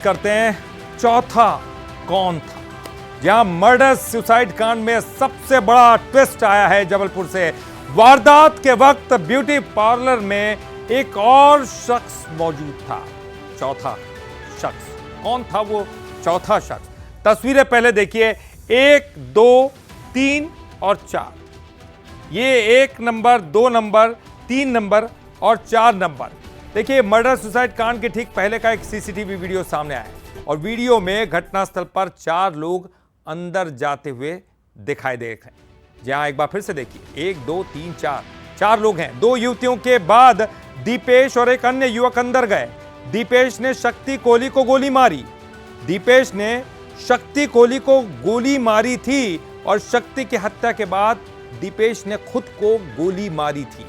करते हैं चौथा कौन था। जहां मर्डर सुसाइड कांड में सबसे बड़ा ट्विस्ट आया है जबलपुर से। वारदात के वक्त ब्यूटी पार्लर में एक और शख्स मौजूद था। चौथा शख्स कौन था? वो चौथा शख्स, तस्वीरें पहले देखिए। 1, 2, 3 और 4, ये 1 नंबर, 2 नंबर, 3 नंबर और 4 नंबर। देखिए, मर्डर सुसाइड कांड के ठीक पहले का एक सीसीटीवी वीडियो सामने आया है और वीडियो में घटनास्थल पर 4 लोग अंदर जाते हुए दिखाई दे रहे हैं। जहां एक बार फिर से देखिए, 1, 2, 3, 4 लोग हैं। 2 युवतियों के बाद दीपेश और एक अन्य युवक अंदर गए। दीपेश ने शक्ति कोहली को गोली मारी। दीपेश ने शक्ति कोहली को गोली मारी थी और शक्ति की हत्या के बाद दीपेश ने खुद को गोली मारी थी।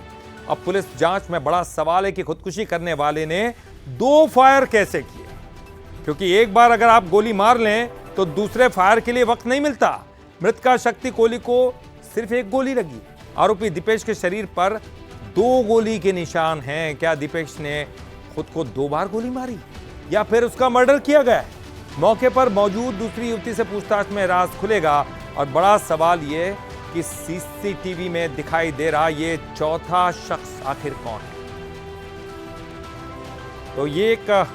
अब पुलिस जांच में बड़ा सवाल है कि खुदकुशी करने वाले ने 2 फायर कैसे किए, क्योंकि एक बार अगर आप गोली मार लें तो दूसरे फायर के लिए वक्त नहीं मिलता। मृतका शक्ति कोहली को सिर्फ 1 गोली लगी। आरोपी दीपेश के शरीर पर 2 गोली के निशान हैं। क्या दीपेश ने खुद को 2 बार गोली मारी या फिर उसका मर्डर किया गया है? मौके पर मौजूद दूसरी युवती से पूछताछ में राज खुलेगा और बड़ा सवाल ये कि सीसीटीवी में दिखाई दे रहा ये चौथा शख्स आखिर कौन है। तो ये एक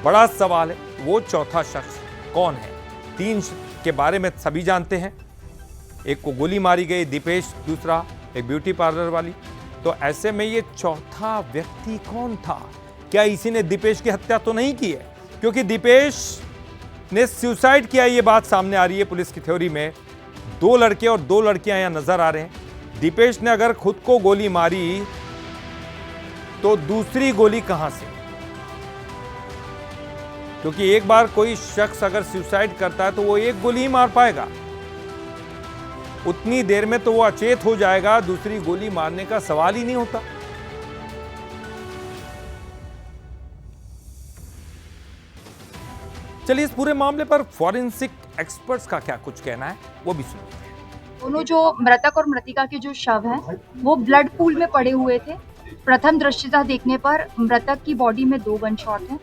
बड़ा सवाल है, वो चौथा शख्स कौन है। 3 के बारे में सभी जानते हैं। एक को गोली मारी गई, दीपेश, दूसरा एक ब्यूटी पार्लर वाली। तो ऐसे में ये चौथा व्यक्ति कौन था? क्या इसी ने दीपेश की हत्या तो नहीं की है? क्योंकि दीपेश ने सुसाइड किया, ये बात सामने आ रही है पुलिस की थ्योरी में। 2 लड़के और 2 लड़कियां यहां नजर आ रहे हैं। दीपेश ने अगर खुद को गोली मारी तो दूसरी गोली कहां से? क्योंकि एक बार कोई शख्स अगर सुसाइड करता है तो वो 1 गोली ही मार पाएगा। उतनी देर में तो वो अचेत हो जाएगा, दूसरी गोली मारने का सवाल ही नहीं होता। चलिए, इस पूरे मामले पर फॉरेंसिक एक्सपर्ट्स का क्या कुछ कहना है वो भी सुनते हैं। दोनों जो मृतक और मृतिका के जो शव हैं वो ब्लड पूल में पड़े हुए थे। प्रथम दृष्टया देखने पर मृतक की बॉडी में 2 गन शॉट हैं,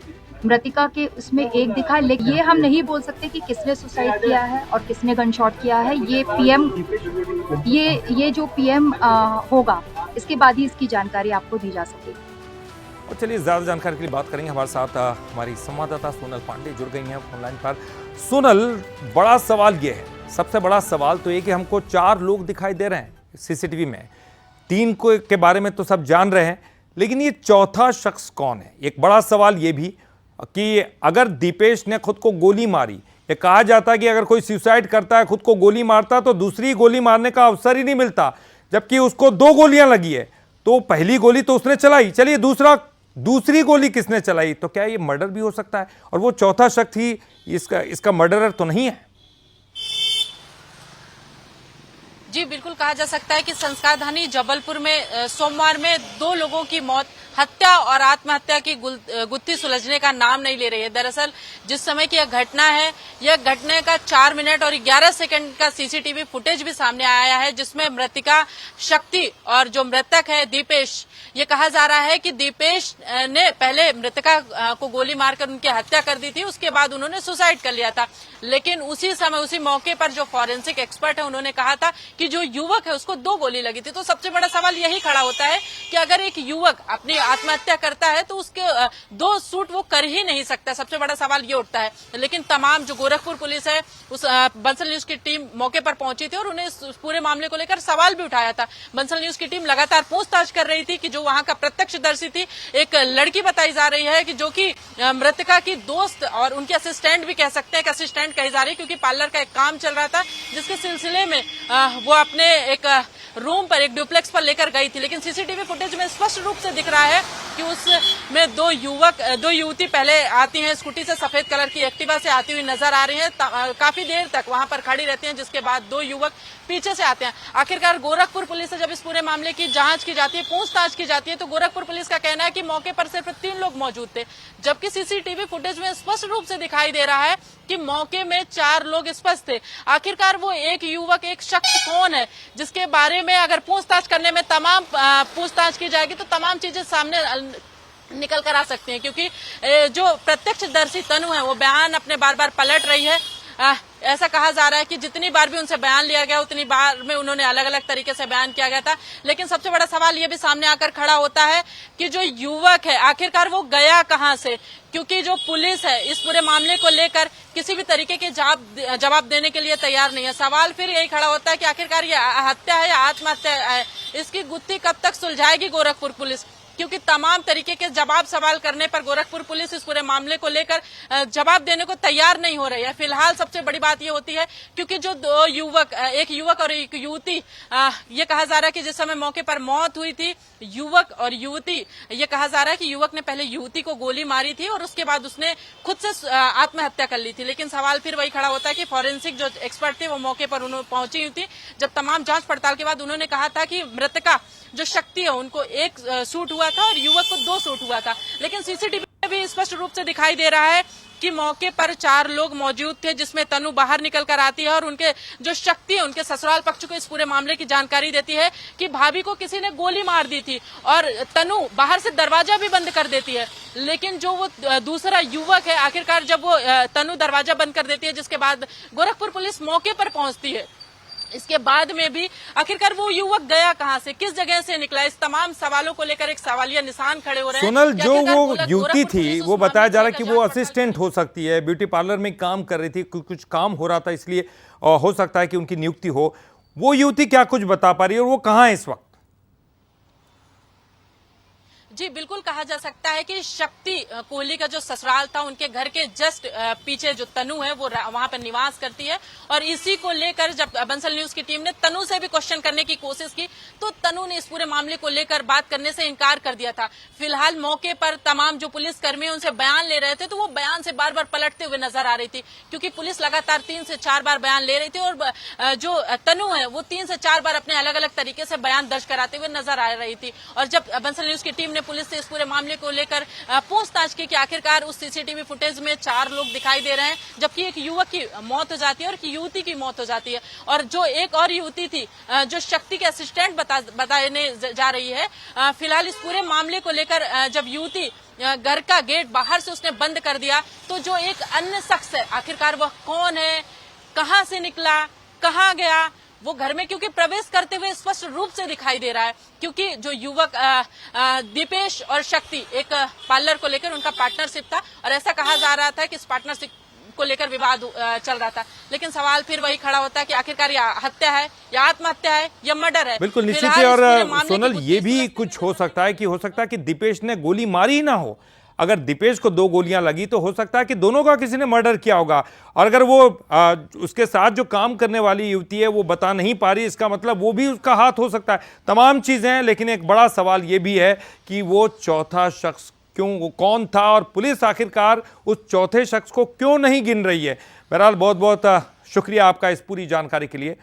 मृतिका के उसमें 1 दिखा है। लेकिन ये हम नहीं बोल सकते कि किसने सुसाइड किया है और किसने गन शॉट किया है। ये पीएम ये जो पीएम होगा, इसके बाद ही इसकी जानकारी आपको दी जा सकेगी। और चलिए, ज्यादा जानकारी के लिए बात करेंगे। हमारे साथ हमारी संवाददाता सोनल पांडे जुड़ गई हैं ऑनलाइन पर। सोनल, बड़ा सवाल ये है, सबसे बड़ा सवाल तो ये कि हमको 4 लोग दिखाई दे रहे हैं सीसीटीवी में। 3 को के बारे में तो सब जान रहे हैं, लेकिन ये चौथा शख्स कौन है? एक बड़ा सवाल ये भी कि अगर दीपेश ने खुद को गोली मारी, ये कहा जाता है कि अगर कोई सुसाइड करता है, खुद को गोली मारता है, तो दूसरी गोली मारने का अवसर ही नहीं मिलता, जबकि उसको 2 गोलियां लगी है। तो पहली गोली तो उसने चलाई, चलिए दूसरी गोली किसने चलाई? तो क्या ये मर्डर भी हो सकता है? और वो चौथा शख्स ही इसका मर्डरर तो नहीं है? जी बिल्कुल, कहा जा सकता है कि संस्कारधानी जबलपुर में सोमवार में 2 लोगों की मौत हत्या और आत्महत्या की गुत्थी सुलझने का नाम नहीं ले रही है। दरअसल जिस समय की यह घटना है, यह घटने का 4 मिनट और 11 सेकंड का सीसीटीवी फुटेज भी सामने आया है, जिसमें मृतिका शक्ति और जो मृतक है दीपेश, ये कहा जा रहा है कि दीपेश ने पहले मृतिका को गोली मारकर उनकी हत्या कर दी थी, उसके बाद उन्होंने सुसाइड कर लिया था। लेकिन उसी समय, उसी मौके पर जो फॉरेंसिक एक्सपर्ट है, उन्होंने कहा था कि जो युवक है उसको 2 गोली लगी थी। तो सबसे बड़ा सवाल यही खड़ा होता है कि अगर एक युवक अपनी आत्महत्या करता है तो उसके 2 शूट वो कर ही नहीं सकता। सबसे बड़ा सवाल ये उठता है। लेकिन तमाम जो गोरखपुर पुलिस है, उस बंसल न्यूज की टीम मौके पर पहुंची थी और उन्हें इस पूरे मामले को लेकर सवाल भी उठाया था। बंसल न्यूज की टीम लगातार पूछताछ कर रही थी कि जो वहां का प्रत्यक्षदर्शी थी, एक लड़की बताई जा रही है कि जो कि मृतका की दोस्त और उनकी असिस्टेंट भी कह सकते हैं, असिस्टेंट कही जा रही है, क्योंकि पार्लर का एक काम चल रहा था, जिसके सिलसिले में वो अपने एक रूम पर, एक डुप्लेक्स पर लेकर गई थी। लेकिन सीसीटीवी फुटेज में स्पष्ट रूप से दिख रहा है कि उसमें 2 युवती पहले आती हैं स्कूटी से, सफेद कलर की एक्टिवा से आती हुई नजर आ रही हैं। काफी देर तक वहां पर खड़ी रहती हैं, जिसके बाद 2 युवक पीछे से आते हैं। आखिरकार गोरखपुर पुलिस से जब इस पूरे मामले की जांच की जाती है, पूछताछ की जाती है, तो गोरखपुर पुलिस का कहना है कि मौके पर सिर्फ 3 लोग मौजूद थे, जबकि सीसीटीवी फुटेज में स्पष्ट रूप से दिखाई दे रहा है कि मौके में 4 लोग स्पष्ट थे। आखिरकार वो एक युवक, एक शख्स कौन है, जिसके बारे में अगर पूछताछ करने में तमाम पूछताछ की जाएगी तो तमाम चीजें सामने निकल कर आ सकते हैं, क्योंकि जो प्रत्यक्षदर्शी तनु है वो बयान अपने बार बार पलट रही है। ऐसा कहा जा रहा है कि जितनी बार भी उनसे बयान लिया गया उतनी बार में उन्होंने अलग अलग तरीके से बयान किया गया था। लेकिन सबसे बड़ा सवाल ये भी सामने आकर खड़ा होता है कि जो युवक है आखिरकार वो गया कहां से, क्योंकि जो पुलिस है इस पूरे मामले को लेकर किसी भी तरीके के जवाब देने के लिए तैयार नहीं है। सवाल फिर यही खड़ा होता है कि आखिरकार ये हत्या है या आत्महत्या है, इसकी गुत्थी कब तक सुलझाएगी गोरखपुर पुलिस, क्योंकि तमाम तरीके के जवाब सवाल करने पर गोरखपुर पुलिस इस पूरे मामले को लेकर जवाब देने को तैयार नहीं हो रही है। फिलहाल सबसे बड़ी बात ये होती है क्योंकि जो दो युवक, एक युवक और एक युवती, ये कहा जा रहा है कि जिस समय मौके पर मौत हुई थी युवक और युवती, ये कहा जा रहा है कि युवक ने पहले युवती को गोली मारी थी और उसके बाद उसने खुद से आत्महत्या कर ली थी। लेकिन सवाल फिर वही खड़ा होता है कि फॉरेंसिक जो एक्सपर्ट थे वो मौके पर उन्होंने पहुंची हुई थी, जब तमाम जांच पड़ताल के बाद उन्होंने कहा था कि मृतका जो शक्ति है उनको एक सूट हुआ था और युवक को 2 सूट हुआ था। लेकिन सीसीटीवी में भी स्पष्ट रूप से दिखाई दे रहा है कि मौके पर 4 लोग मौजूद थे, जिसमें तनु बाहर निकल कर आती है और उनके जो शक्ति है उनके ससुराल पक्ष को इस पूरे मामले की जानकारी देती है कि भाभी को किसी ने गोली मार दी थी, और तनु बाहर से दरवाजा भी बंद कर देती है। लेकिन जो वो दूसरा युवक है, आखिरकार जब वो तनु दरवाजा बंद कर देती है, जिसके बाद गोरखपुर पुलिस मौके पर पहुंचती है, इसके बाद में भी आखिरकार वो युवक गया कहां से, किस जगह से निकला, इस तमाम सवालों को लेकर एक सवालिया निशान खड़े हो रहे हैं। सोनल, जो वो युवती थी वो बताया जा रहा है कि वो असिस्टेंट हो सकती है, ब्यूटी पार्लर में काम कर रही थी, कुछ काम हो रहा था इसलिए हो सकता है कि उनकी नियुक्ति हो। वो युवती क्या कुछ बता पा रही है और वो कहाँ है इस वक्त? जी बिल्कुल कहा जा सकता है कि शक्ति कोहली का जो ससुराल था उनके घर के जस्ट पीछे जो तनु है वो वहां पर निवास करती है, और इसी को लेकर जब बंसल न्यूज की टीम ने तनु से भी क्वेश्चन करने की कोशिश की तो तनु ने इस पूरे मामले को लेकर बात करने से इनकार कर दिया था। फिलहाल मौके पर तमाम जो पुलिसकर्मी उनसे बयान ले रहे थे तो वो बयान से बार बार पलटते हुए नजर आ रही थी, क्योंकि पुलिस लगातार 3 से 4 बार बयान ले रही थी और जो तनु है वो 3 से 4 बार अपने अलग अलग तरीके से बयान दर्ज कराते हुए नजर आ रही थी। और जब बंसल न्यूज की टीम ने पुलिस से इस पूरे मामले को लेकर पूछताछ की कि आखिरकार उस सीसीटीवी फुटेज में 4 लोग दिखाई दे रहे हैं, जबकि एक युवक की मौत हो जाती है और एक युवती की मौत हो जाती है, और जो एक और युवती थी जो शक्ति के असिस्टेंट बताने जा रही है। फिलहाल इस पूरे मामले को लेकर जब युवती घर का गेट बाहर से उसने बंद कर दिया तो जो एक अन्य शख्स है आखिरकार वह कौन है, कहां से निकला, कहां गया, वो घर में क्योंकि प्रवेश करते हुए स्पष्ट रूप से दिखाई दे रहा है, क्योंकि जो युवक दीपेश और शक्ति एक पार्लर को लेकर उनका पार्टनरशिप था और ऐसा कहा जा रहा था कि इस पार्टनरशिप को लेकर विवाद चल रहा था। लेकिन सवाल फिर वही खड़ा होता है कि आखिरकार यह हत्या है या आत्महत्या है या मर्डर है। बिल्कुल निश्चित है। और सोनल, ये भी कुछ हो सकता है कि दीपेश ने गोली मारी ही ना हो। अगर दीपेश को 2 गोलियां लगी तो हो सकता है कि दोनों का किसी ने मर्डर किया होगा, और अगर वो उसके साथ जो काम करने वाली युवती है वो बता नहीं पा रही, इसका मतलब वो भी उसका हाथ हो सकता है। तमाम चीजें हैं, लेकिन एक बड़ा सवाल ये भी है कि वो चौथा शख्स कौन था और पुलिस आखिरकार उस चौथे शख्स को क्यों नहीं गिन रही है। बहरहाल बहुत बहुत शुक्रिया आपका इस पूरी जानकारी के लिए।